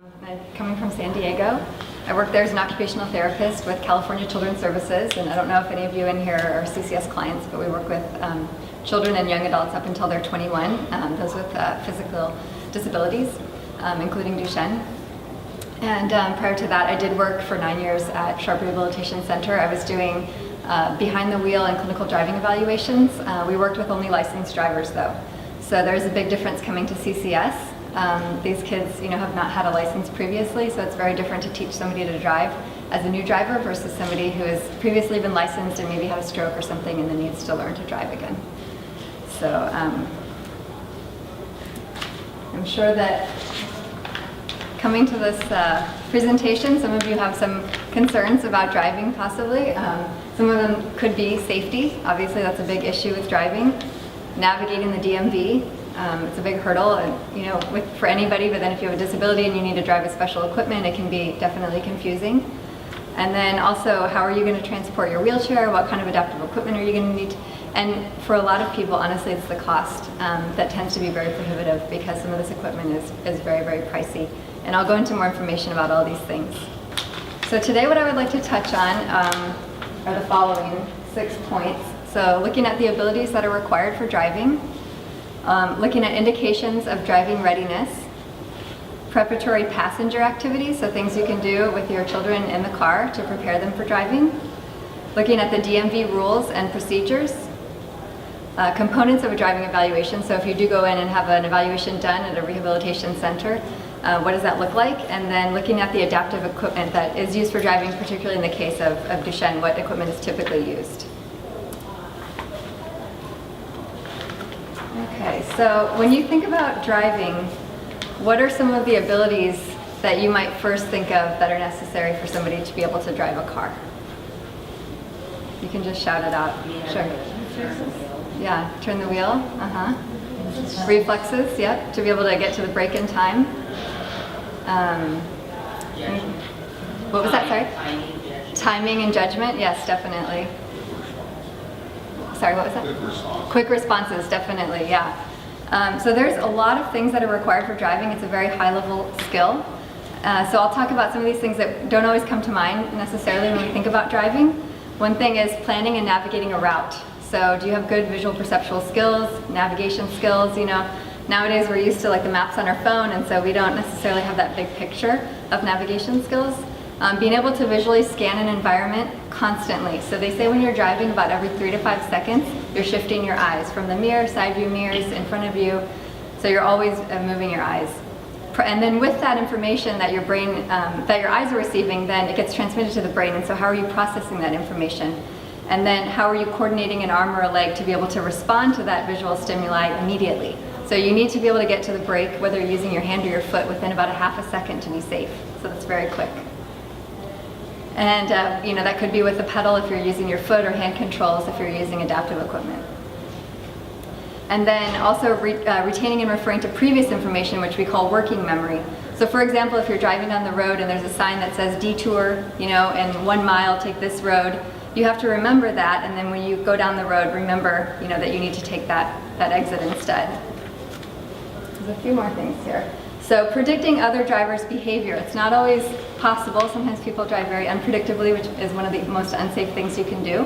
I'm coming from San Diego. I work there as an occupational therapist with California Children's Services, and I don't know if any of you in here are CCS clients, but we work with children and young adults up until they're 21, those with physical disabilities, including Duchenne. And prior to that, I did work for 9 years at Sharp Rehabilitation Center. I was doing behind the wheel and clinical driving evaluations. We worked with only licensed drivers though. So there's a big difference coming to CCS. These kids, have not had a license previously, so it's very different to teach somebody to drive as a new driver versus somebody who has previously been licensed and maybe had a stroke or something and then needs to learn to drive again. So I'm sure that coming to this presentation, some of you have some concerns about driving possibly. Some of them could be safety. Obviously that's a big issue with driving. Navigating the DMV. It's a big hurdle, for anybody, but then if you have a disability and you need to drive with special equipment, it can be definitely confusing. And then also, how are you going to transport your wheelchair? What kind of adaptive equipment are you going to need? And for a lot of people, honestly, it's the cost that tends to be very prohibitive because some of this equipment is very, very pricey. And I'll go into more information about all these things. So today what I would like to touch on are the following 6 points. So looking at the abilities that are required for driving, looking at indications of driving readiness, preparatory passenger activities, so things you can do with your children in the car to prepare them for driving, looking at the DMV rules and procedures, components of a driving evaluation, so if you do go in and have an evaluation done at a rehabilitation center, what does that look like, and then looking at the adaptive equipment that is used for driving, particularly in the case of Duchenne, what equipment is typically used. Okay, so when you think about driving, what are some of the abilities that you might first think of that are necessary for somebody to be able to drive a car? You can just shout it out. Sure. Yeah, turn the wheel. Reflexes, yep, to be able to get to the brake in time. What was that, sorry? Timing and judgment, yes, definitely. Sorry, what was that? Quick responses, definitely, yeah. So there's a lot of things that are required for driving. It's a very high-level skill. So I'll talk about some of these things that don't always come to mind necessarily when we think about driving. One thing is planning and navigating a route. So do you have good visual perceptual skills, navigation skills? Nowadays we're used to the maps on our phone, and so we don't necessarily have that big picture of navigation skills. Being able to visually scan an environment constantly. So they say when you're driving, about every 3 to 5 seconds, you're shifting your eyes from the mirror, side view mirrors in front of you. So you're always moving your eyes. And then with that information that your brain, that your eyes are receiving, then it gets transmitted to the brain. And so how are you processing that information? And then how are you coordinating an arm or a leg to be able to respond to that visual stimuli immediately? So you need to be able to get to the brake, whether you're using your hand or your foot, within about a half a second to be safe. So that's very quick. And that could be with the pedal if you're using your foot, or hand controls if you're using adaptive equipment. And then also retaining and referring to previous information, which we call working memory. So for example, if you're driving down the road and there's a sign that says detour, in 1 mile, take this road, you have to remember that, and then when you go down the road, remember that you need to take that exit instead. There's a few more things here. So predicting other drivers' behavior. It's not always possible. Sometimes people drive very unpredictably, which is one of the most unsafe things you can do.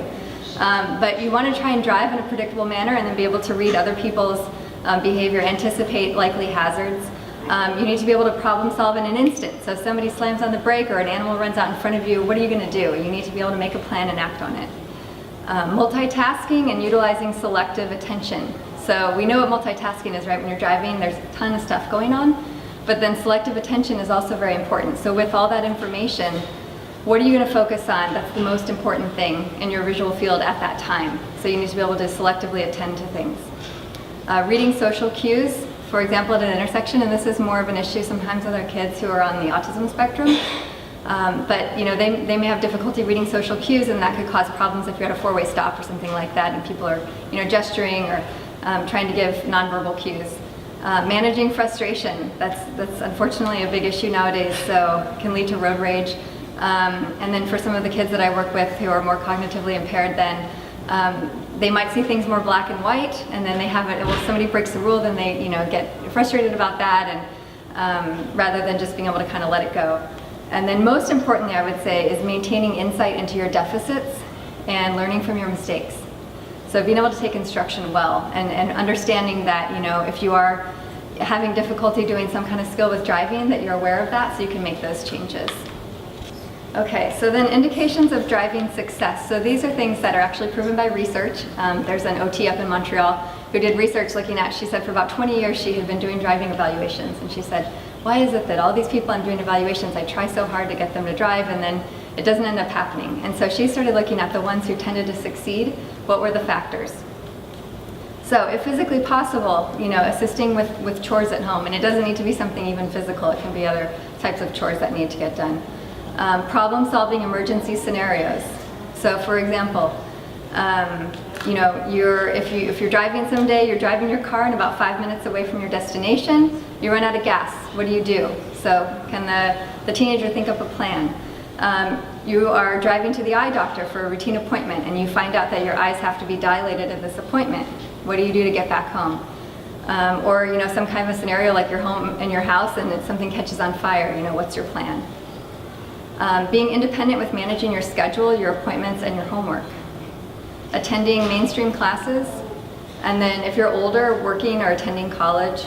But you want to try and drive in a predictable manner and then be able to read other people's behavior, anticipate likely hazards. You need to be able to problem solve in an instant. So if somebody slams on the brake or an animal runs out in front of you, what are you going to do? You need to be able to make a plan and act on it. Multitasking and utilizing selective attention. So we know what multitasking is, right? When you're driving, there's a ton of stuff going on. But then selective attention is also very important. So with all that information, what are you going to focus on? That's the most important thing in your visual field at that time. So you need to be able to selectively attend to things. Reading social cues, for example, at an intersection, and this is more of an issue sometimes with our kids who are on the autism spectrum. But they may have difficulty reading social cues, and that could cause problems if you're at a four-way stop or something like that, and people are gesturing or trying to give nonverbal cues. Managing frustration, that's unfortunately a big issue nowadays, so it can lead to road rage. And then for some of the kids that I work with who are more cognitively impaired, then they might see things more black and white, and then they have it, well, somebody breaks the rule, then they get frustrated about that, and rather than just being able to kind of let it go. And then most importantly, I would say, is maintaining insight into your deficits and learning from your mistakes. So being able to take instruction well and understanding that, if you are having difficulty doing some kind of skill with driving, that you're aware of that so you can make those changes. Okay, so then indications of driving success. So these are things that are actually proven by research. There's an OT up in Montreal who did research looking at, she said for about 20 years she had been doing driving evaluations, and she said, why is it that all these people I'm doing evaluations, I try so hard to get them to drive and then it doesn't end up happening? And so she started looking at the ones who tended to succeed, what were the factors? So if physically possible, assisting with chores at home, and it doesn't need to be something even physical, it can be other types of chores that need to get done. Problem-solving emergency scenarios. So for example, if you're driving someday, you're driving your car and about 5 minutes away from your destination, you run out of gas. What do? So can the teenager think up a plan? You are driving to the eye doctor for a routine appointment and you find out that your eyes have to be dilated at this appointment. What do you do to get back home? Or some kind of a scenario like you're home in your house and something catches on fire, what's your plan? Being independent with managing your schedule, your appointments, and your homework. Attending mainstream classes, and then if you're older, working or attending college.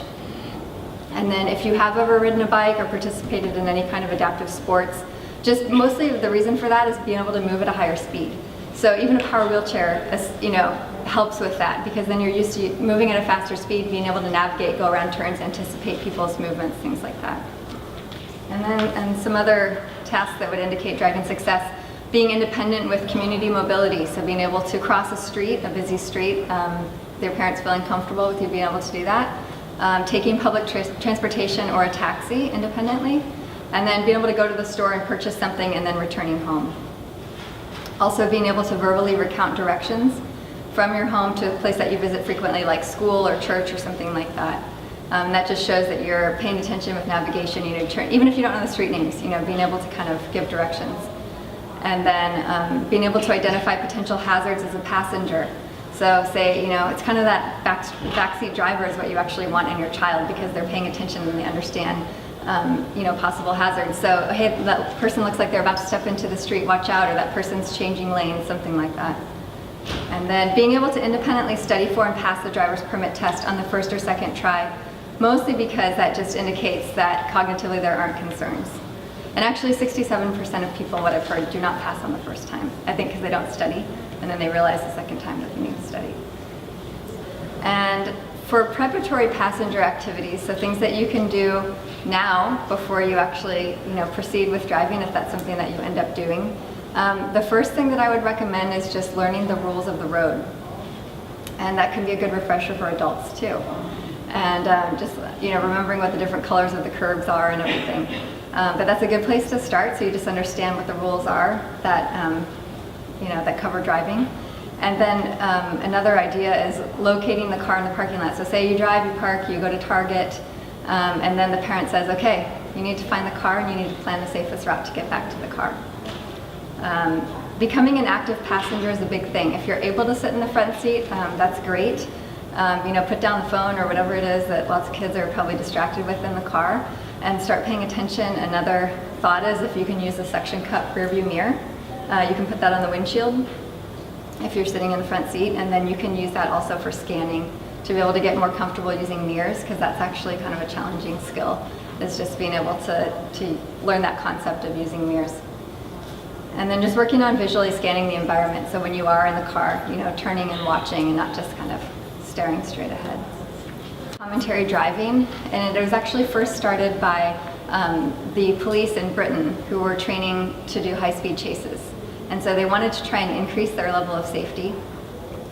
And then if you have ever ridden a bike or participated in any kind of adaptive sports, just mostly the reason for that is being able to move at a higher speed. So even a power wheelchair, helps with that, because then you're used to moving at a faster speed, being able to navigate, go around turns, anticipate people's movements, things like that. And some other tasks that would indicate driving success. Being independent with community mobility, so being able to cross a street, a busy street, their parents feeling comfortable with you being able to do that. Taking public transportation or a taxi independently, and then being able to go to the store and purchase something and then returning home. Also being able to verbally recount directions from your home to a place that you visit frequently, like school or church or something like that. That just shows that you're paying attention with navigation, even if you don't know the street names, being able to kind of give directions. And then being able to identify potential hazards as a passenger. So say, it's kind of that backseat driver is what you actually want in your child, because they're paying attention and they understand, possible hazards. So, hey, that person looks like they're about to step into the street, watch out, or that person's changing lanes, something like that. And then being able to independently study for and pass the driver's permit test on the first or second try, mostly because that just indicates that cognitively there aren't concerns. And actually 67% of people, what I've heard, do not pass on the first time. I think because they don't study, and then they realize the second time that they need to study. And for preparatory passenger activities, so things that you can do now before you actually proceed with driving, if that's something that you end up doing. The first thing that I would recommend is just learning the rules of the road. And that can be a good refresher for adults too. And just remembering what the different colors of the curbs are and everything. But that's a good place to start, so you just understand what the rules are that that cover driving. And then another idea is locating the car in the parking lot. So say you drive, you park, you go to Target, and then the parent says, okay, you need to find the car and you need to plan the safest route to get back to the car. Becoming an active passenger is a big thing. If you're able to sit in the front seat, that's great. Put down the phone or whatever it is that lots of kids are probably distracted with in the car, and start paying attention. Another thought is if you can use a suction cup rear view mirror, you can put that on the windshield if you're sitting in the front seat, and then you can use that also for scanning to be able to get more comfortable using mirrors, because that's actually kind of a challenging skill, is just being able to learn that concept of using mirrors. And then just working on visually scanning the environment, so when you are in the car, turning and watching and not just kind of staring straight ahead. Commentary driving, and it was actually first started by the police in Britain, who were training to do high-speed chases. And so they wanted to try and increase their level of safety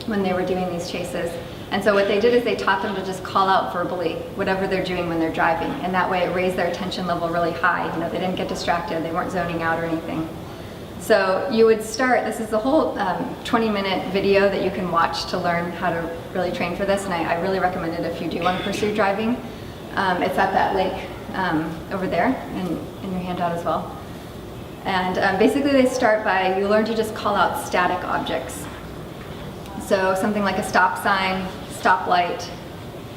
when they were doing these chases. And so what they did is they taught them to just call out verbally whatever they're doing when they're driving, and that way it raised their attention level really high. They didn't get distracted, they weren't zoning out or anything. So you would start, this is the whole 20-minute video that you can watch to learn how to really train for this, and I really recommend it if you do want to pursue driving. It's at that lake over there, and in your handout as well. And basically they start by, you learn to just call out static objects. So something like a stop sign, stoplight,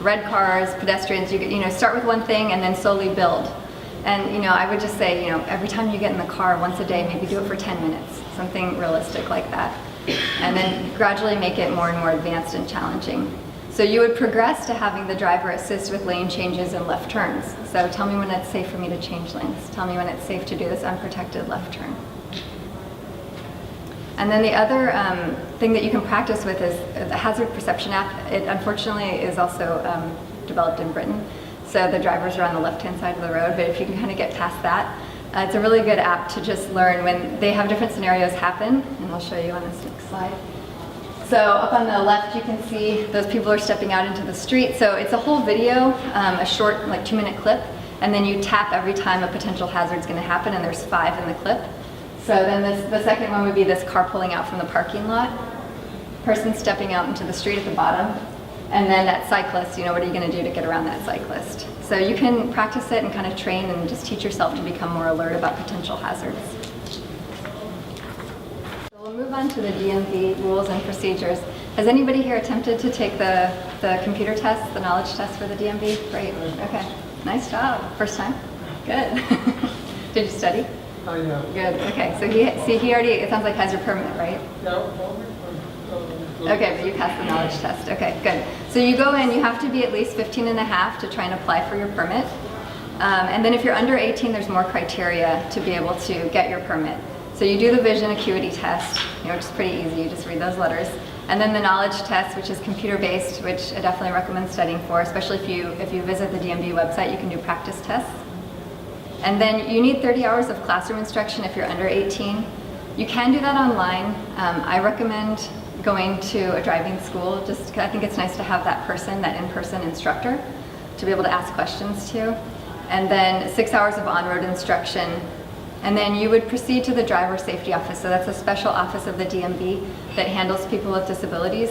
red cars, pedestrians, you start with one thing and then slowly build. And I would just say, every time you get in the car once a day, maybe do it for 10 minutes, something realistic like that. And then gradually make it more and more advanced and challenging. So you would progress to having the driver assist with lane changes and left turns. So tell me when it's safe for me to change lanes. Tell me when it's safe to do this unprotected left turn. And then the other thing that you can practice with is the hazard perception app. It unfortunately is also developed in Britain. So the drivers are on the left-hand side of the road, but if you can kind of get past that, it's a really good app to just learn when they have different scenarios happen, and I'll show you on this next slide. So up on the left, you can see those people are stepping out into the street. So it's a whole video, a short, like 2-minute clip, and then you tap every time a potential hazard is going to happen, and there's 5 in the clip. So then the second one would be this car pulling out from the parking lot, person stepping out into the street at the bottom, and then that cyclist, what are you going to do to get around that cyclist? So you can practice it and kind of train and just teach yourself to become more alert about potential hazards. We'll move on to the DMV rules and procedures. Has anybody here attempted to take the computer test, the knowledge test for the DMV? Great, okay, nice job. First time? Good. Did you study? Yeah. Good, okay, so he already, it sounds like has your permit, right? Okay, but you passed the knowledge test, okay, good. So you go in, you have to be at least 15 and a half to try and apply for your permit. And then if you're under 18, there's more criteria to be able to get your permit. So you do the vision acuity test, which is pretty easy, you just read those letters. And then the knowledge test, which is computer-based, which I definitely recommend studying for, especially if you visit the DMV website, you can do practice tests. And then you need 30 hours of classroom instruction if you're under 18. You can do that online. I recommend going to a driving school, just 'cause I think it's nice to have that person, that in-person instructor, to be able to ask questions to. And then 6 hours of on-road instruction. And then you would proceed to the driver safety office. So that's a special office of the DMV that handles people with disabilities.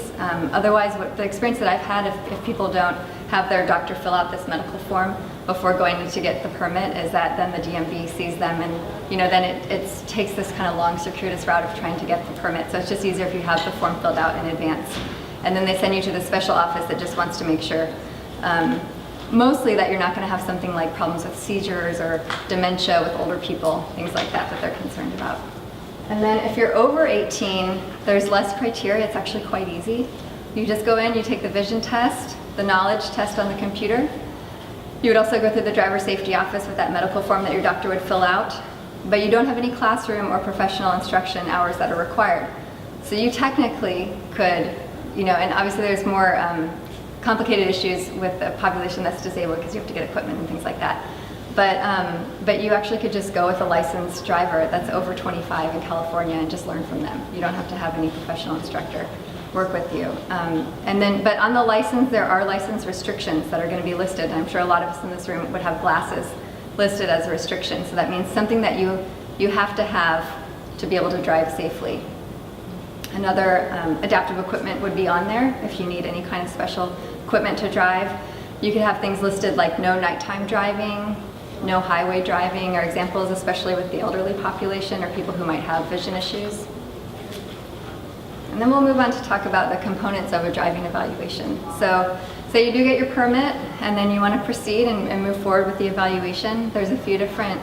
Otherwise, the experience that I've had, if people don't have their doctor fill out this medical form before going to get the permit, is that then the DMV sees them, and then it takes this kind of long circuitous route of trying to get the permit. So it's just easier if you have the form filled out in advance. And then they send you to the special office that just wants to make sure mostly that you're not going to have something like problems with seizures or dementia with older people, things like that they're concerned about. And then if you're over 18, there's less criteria. It's actually quite easy. You just go in, you take the vision test, the knowledge test on the computer. You would also go through the driver safety office with that medical form that your doctor would fill out, but you don't have any classroom or professional instruction hours that are required. So you technically could, and obviously there's more complicated issues with the population that's disabled because you have to get equipment and things like that. But you actually could just go with a licensed driver that's over 25 in California and just learn from them. You don't have to have any professional instructor work with you. But on the license, there are license restrictions that are going to be listed. I'm sure a lot of us in this room would have glasses listed as a restriction. So that means something that you have to have to be able to drive safely. Another adaptive equipment would be on there if you need any kind of special equipment to drive. You could have things listed like no nighttime driving, no highway driving, are examples, especially with the elderly population or people who might have vision issues. And then we'll move on to talk about the components of a driving evaluation. So say you do get your permit and then you want to proceed and move forward with the evaluation. There's a few different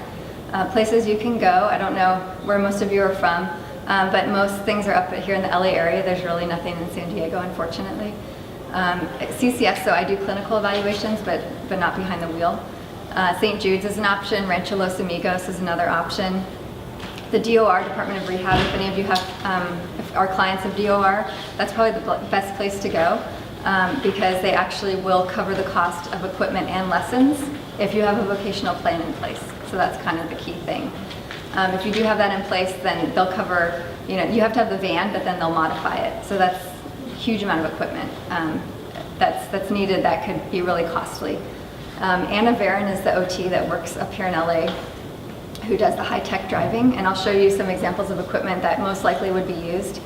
places you can go. I don't know where most of you are from, but most things are up here in the LA area. There's really nothing in San Diego, unfortunately. CCS, so I do clinical evaluations, but not behind the wheel. St. Jude's is an option. Rancho Los Amigos is another option. The DOR, Department of Rehab, if any of you have, if our clients have DOR, that's probably the best place to go because they actually will cover the cost of equipment and lessons if you have a vocational plan in place. So that's kind of the key thing. If you do have that in place, then they'll cover, you have to have the van, but then they'll modify it. So that's a huge amount of equipment that's needed that could be really costly. Anna Varon is the OT that works up here in LA who does the high-tech driving, and I'll show you some examples of equipment that most likely would be used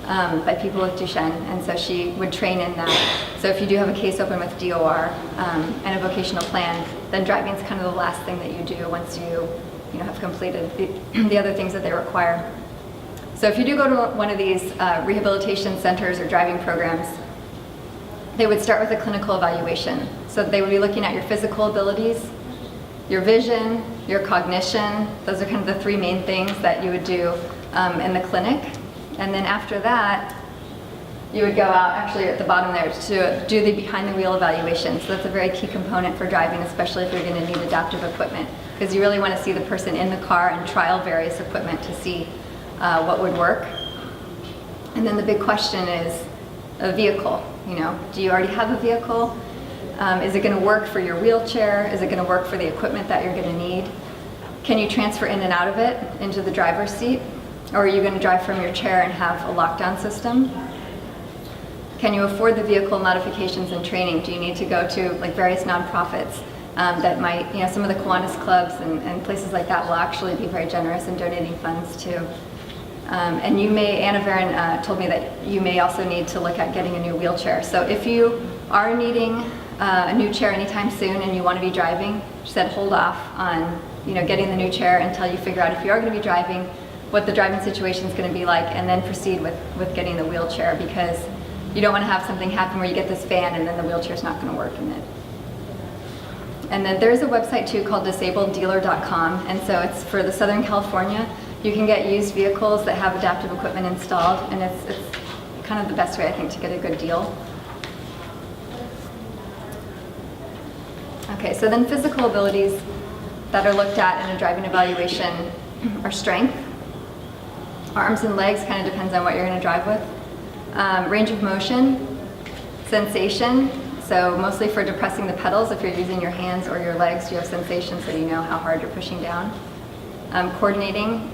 by people with Duchenne, and so she would train in that. So if you do have a case open with DOR and a vocational plan, then driving is kind of the last thing that you do once you have completed the other things that they require. So if you do go to one of these rehabilitation centers or driving programs, they would start with a clinical evaluation. So they would be looking at your physical abilities, your vision, your cognition. Those are kind of the three main things that you would do in the clinic. And then after that, you would go out, actually at the bottom there, to do the behind the wheel evaluation. So that's a very key component for driving, especially if you're going to need adaptive equipment, because you really want to see the person in the car and trial various equipment to see what would work. And then the big question is a vehicle. Do you already have a vehicle? Is it going to work for your wheelchair? Is it going to work for the equipment that you're going to need? Can you transfer in and out of it into the driver's seat? Or are you going to drive from your chair and have a lockdown system? Can you afford the vehicle modifications and training? Do you need to go to like various nonprofits that might, some of the Kiwanis clubs and places like that will actually be very generous in donating funds too. And you may, Anna Varon told me that you may also need to look at getting a new wheelchair. So if you are needing a new chair anytime soon and you want to be driving, she said hold off on getting the new chair until you figure out if you are going to be driving, what the driving situation is going to be like, and then proceed with getting the wheelchair, because you don't want to have something happen where you get this van and then the wheelchair's not going to work in it. And then there's a website too called disableddealer.com, and so it's for the Southern California. You can get used vehicles that have adaptive equipment installed, and it's kind of the best way, I think, to get a good deal. Okay, so then physical abilities that are looked at in a driving evaluation are strength. Arms and legs, kind of depends on what you're going to drive with. Range of motion, sensation, so mostly for depressing the pedals. If you're using your hands or your legs, you have sensation so you know how hard you're pushing down. Coordinating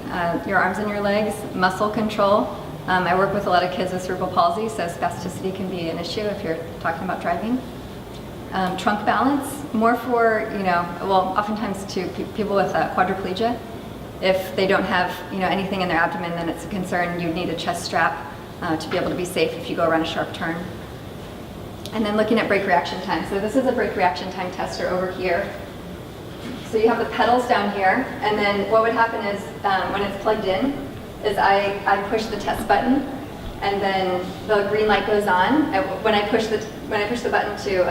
your arms and your legs, muscle control. I work with a lot of kids with cerebral palsy, so spasticity can be an issue if you're talking about driving. Trunk balance, more for, oftentimes to people with quadriplegia. If they don't have, anything in their abdomen, then it's a concern. You need a chest strap to be able to be safe if you go around a sharp turn. And then looking at brake reaction time. So this is a brake reaction time tester over here. So you have the pedals down here, and then what would happen is when it's plugged in, is I push the test button, and then the green light goes on. When I push the button to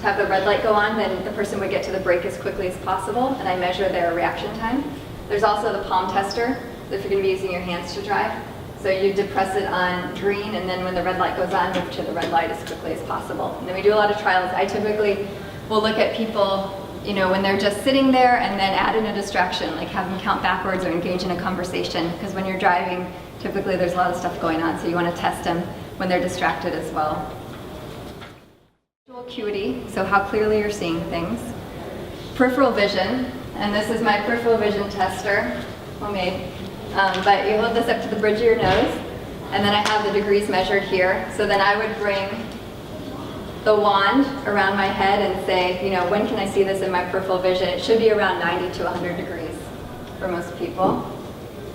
have the red light go on, then the person would get to the brake as quickly as possible, and I measure their reaction time. There's also the palm tester, if you're going to be using your hands to drive. So you depress it on green, and then when the red light goes on, move to the red light as quickly as possible. And then we do a lot of trials. I typically will look at people, when they're just sitting there, and then add in a distraction, like have them count backwards or engage in a conversation. Because when you're driving, typically there's a lot of stuff going on, so you want to test them when they're distracted as well. Visual acuity, so how clearly you're seeing things. Peripheral vision, and this is my peripheral vision tester, homemade. But you hold this up to the bridge of your nose, and then I have the degrees measured here. So then I would bring the wand around my head and say, when can I see this in my peripheral vision? It should be around 90 to 100 degrees for most people,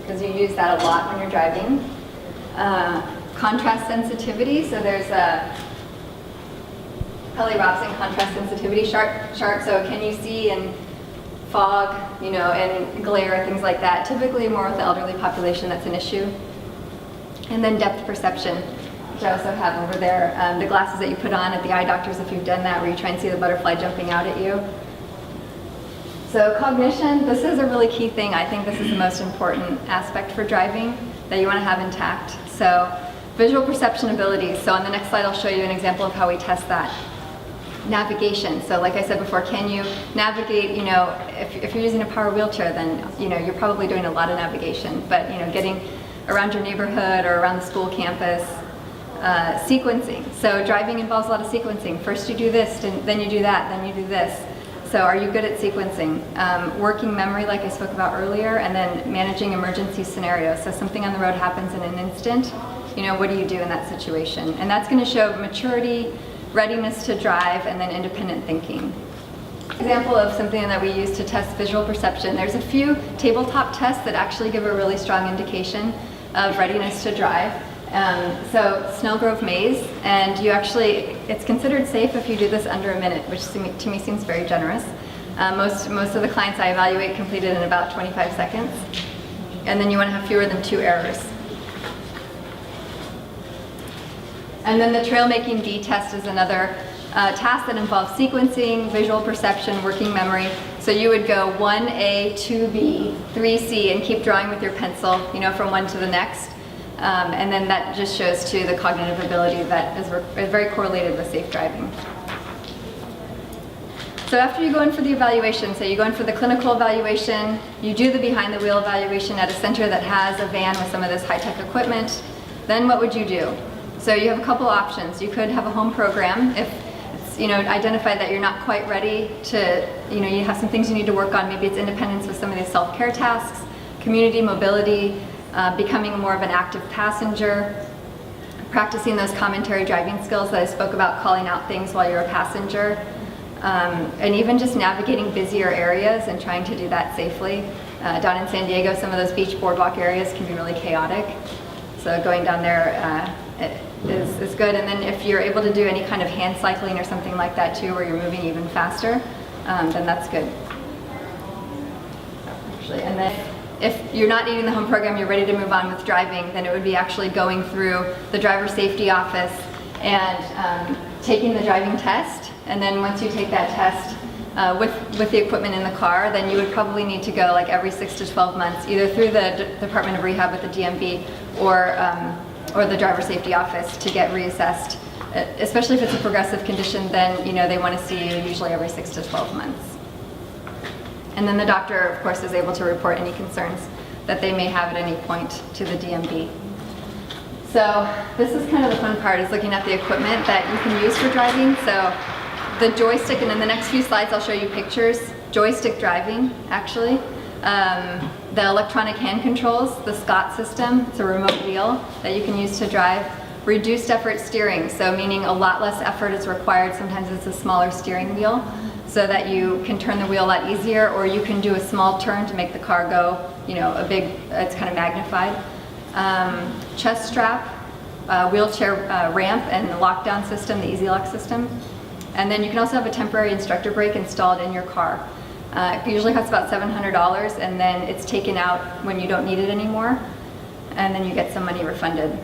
because you use that a lot when you're driving. Contrast sensitivity, so there's a Kelly Robson contrast sensitivity chart. So can you see in fog, and glare, things like that. Typically more with the elderly population, that's an issue. And then depth perception, which I also have over there. The glasses that you put on at the eye doctors, if you've done that, where you try and see the butterfly jumping out at you. So cognition, this is a really key thing. I think this is the most important aspect for driving that you want to have intact. So visual perception abilities. So on the next slide, I'll show you an example of how we test that. Navigation. So like I said before, can you navigate, if you're using a power wheelchair, then, you're probably doing a lot of navigation, but, getting around your neighborhood or around the school campus. Sequencing. So driving involves a lot of sequencing. First you do this, then you do that, then you do this. So are you good at sequencing? Working memory, like I spoke about earlier, and then managing emergency scenarios. So something on the road happens in an instant, what do you do in that situation? And that's going to show maturity, readiness to drive, and then independent thinking. Example of something that we use to test visual perception. There's a few tabletop tests that actually give a really strong indication of readiness to drive. So Snellgrove Maze, and it's considered safe if you do this under a minute, which to me seems very generous. Most of the clients I evaluate completed in about 25 seconds. And then you want to have fewer than 2 errors. And then the trail making bee test is another tasks that involve sequencing, visual perception, working memory. So you would go 1A, 2B, 3C, and keep drawing with your pencil, from one to the next. And then that just shows to the cognitive ability that is very correlated with safe driving. So after you go in for the evaluation, so you go in for the clinical evaluation, you do the behind the wheel evaluation at a center that has a van with some of this high-tech equipment, then what would you do? So you have a couple options. You could have a home program if it's, identified that you're not quite ready to, you have some things you need to work on. Maybe it's independence with some of these self-care tasks, community mobility, becoming more of an active passenger, practicing those commentary driving skills that I spoke about, calling out things while you're a passenger, and even just navigating busier areas and trying to do that safely. Down in San Diego, some of those beach boardwalk areas can be really chaotic. So going down there is good. And then if you're able to do any kind of hand cycling or something like that too, where you're moving even faster, then that's good. Actually, and then if you're not needing the home program, you're ready to move on with driving, then it would be actually going through the driver safety office and taking the driving test. And then once you take that test with the equipment in the car, then you would probably need to go like every 6 to 12 months, either through the Department of Rehab with the DMV or the driver safety office to get reassessed. Especially if it's a progressive condition, then they want to see you usually every 6 to 12 months. And then the doctor, of course, is able to report any concerns that they may have at any point to the DMV. So this is kind of the fun part, is looking at the equipment that you can use for driving. So the joystick, and in the next few slides I'll show you pictures, joystick driving actually. The electronic hand controls, the Scott system, it's a remote wheel that you can use to drive. Reduced effort steering, so meaning a lot less effort is required. Sometimes it's a smaller steering wheel so that you can turn the wheel a lot easier, or you can do a small turn to make the car go, it's kind of magnified. Chest strap, wheelchair ramp, and the lockdown system, the Easy Lock system. And then you can also have a temporary instructor brake installed in your car. It usually costs about $700, and then it's taken out when you don't need it anymore, and then you get some money refunded.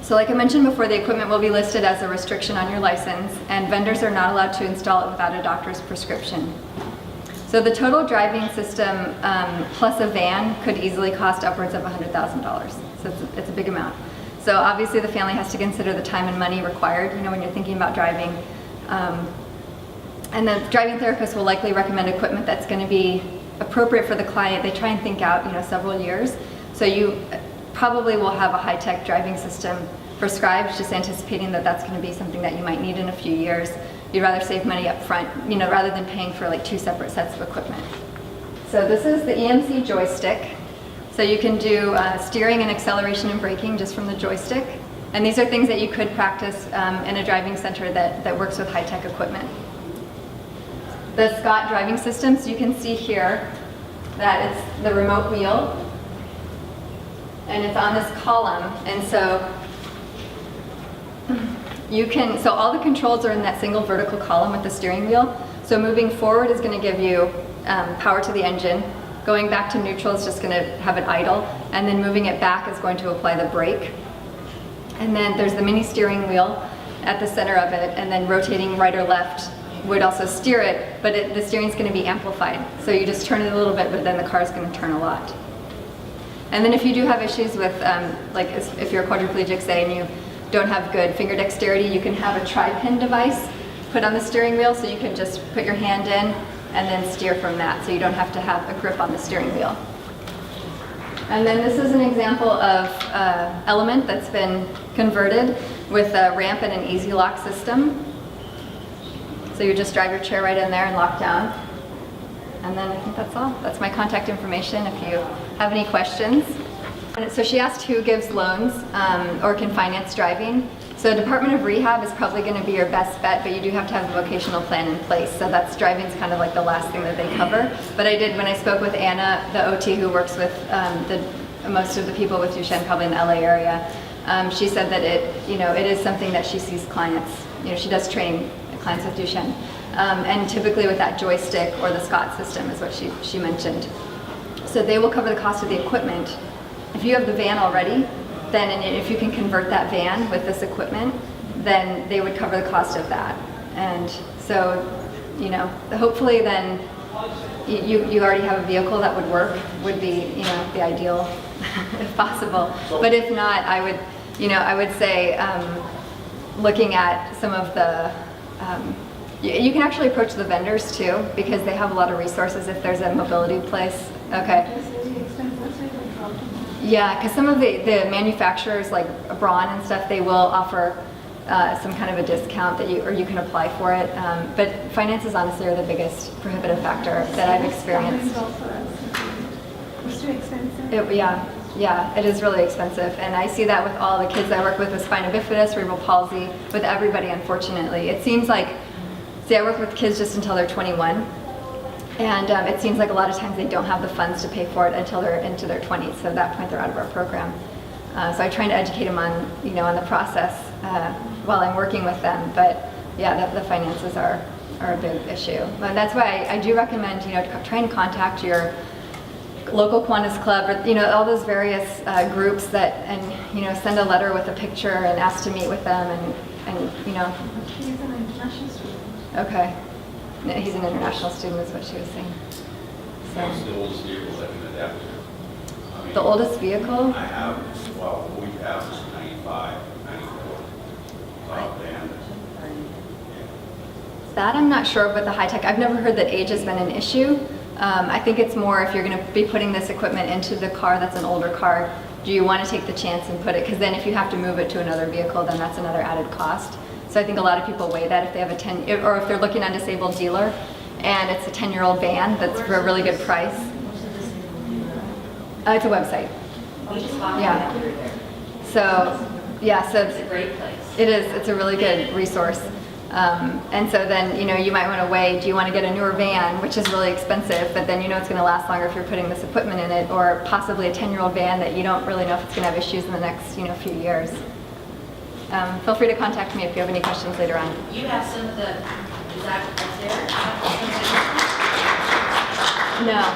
So like I mentioned before, the equipment will be listed as a restriction on your license, and vendors are not allowed to install it without a doctor's prescription. So the total driving system plus a van could easily cost upwards of $100,000. So it's a big amount. So obviously the family has to consider the time and money required, when you're thinking about driving. And the driving therapist will likely recommend equipment that's going to be appropriate for the client. They try and think out, several years. So you probably will have a high-tech driving system prescribed, just anticipating that that's going to be something that you might need in a few years. You'd rather save money up front, rather than paying for like 2 separate sets of equipment. So this is the EMC joystick. So you can do steering and acceleration and braking just from the joystick. And these are things that you could practice in a driving center that works with high-tech equipment. The Scott driving system, so you can see here that it's the remote wheel, and it's on this column, and so so all the controls are in that single vertical column with the steering wheel. So moving forward is going to give you power to the engine. Going back to neutral is just going to have it idle, and then moving it back is going to apply the brake. And then there's the mini steering wheel at the center of it, and then rotating right or left would also steer it, but the steering is going to be amplified. So you just turn it a little bit, but then the car is going to turn a lot. And then if you do have issues with, like if you're a quadriplegic, say, and you don't have good finger dexterity, you can have a tri-pin device put on the steering wheel, so you can just put your hand in and then steer from that, so you don't have to have a grip on the steering wheel. And then this is an example of element that's been converted with a ramp and an Easy Lock system. So you just drive your chair right in there and lock down. And then I think that's all. That's my contact information if you have any questions. And so she asked who gives loans or can finance driving. So Department of Rehab is probably going to be your best bet, but you do have to have a vocational plan in place. So that's driving's kind of like the last thing that they cover. But I did, when I spoke with Anna, the OT who works with most of the people with Duchenne, probably in the LA area, she said that it is something that she sees clients. She does train clients with Duchenne. And typically with that joystick or the Scott system is what she mentioned. So they will cover the cost of the equipment. If you have the van already, then if you can convert that van with this equipment, then they would cover the cost of that. And so, you know, hopefully then you already have a vehicle that would work, would be, you know, the ideal if possible. But if not, I would, you know, I would say looking at some of the, you can actually approach the vendors too, because they have a lot of resources if there's a mobility place. Okay. Yeah, because some of the manufacturers like Braun and stuff, they will offer some kind of a discount that you can apply for it. But finances honestly are the biggest prohibitive factor that I've experienced. It's too expensive. Yeah, it is really expensive. And I see that with all the kids I work with spina bifida, cerebral palsy, with everybody, unfortunately. It seems like, see, I work with kids just until they're 21. And it seems like a lot of times they don't have the funds to pay for it until they're into their 20s. So at that point, they're out of our program. So I'm trying to educate them on, you know, on the process while I'm working with them. But yeah, the finances are a big issue. And that's why I do recommend, you know, try and contact your local Kiwanis Club, or, you know, all those various groups that, and, you know, send a letter with a picture and ask to meet with them, and you know. He's an international student. Okay. No, he's an international student, is what she was saying. What's the oldest vehicle that can adapt to? I mean, The oldest vehicle? I have, well, we have is 95, 94. And That I'm not sure, but the high tech, I've never heard that age has been an issue. I think it's more if you're going to be putting this equipment into the car that's an older car, do you want to take the chance and put it, because then if you have to move it to another vehicle, then that's another added cost. So I think a lot of people weigh that if they have a 10, or if they're looking on disabled dealer and it's a 10-year-old van that's for a really good price. It's a website. Yeah. So, yeah, so It's a great place. it is. It's a really good resource. And so then, you know, you might want to weigh, do you want to get a newer van, which is really expensive, but then you know it's going to last longer if you're putting this equipment in it, or possibly a 10-year-old van that you don't really know if it's going to have issues in the next, you know, few years. Feel free to contact me if you have any questions later on. You have some of the, is that there? No.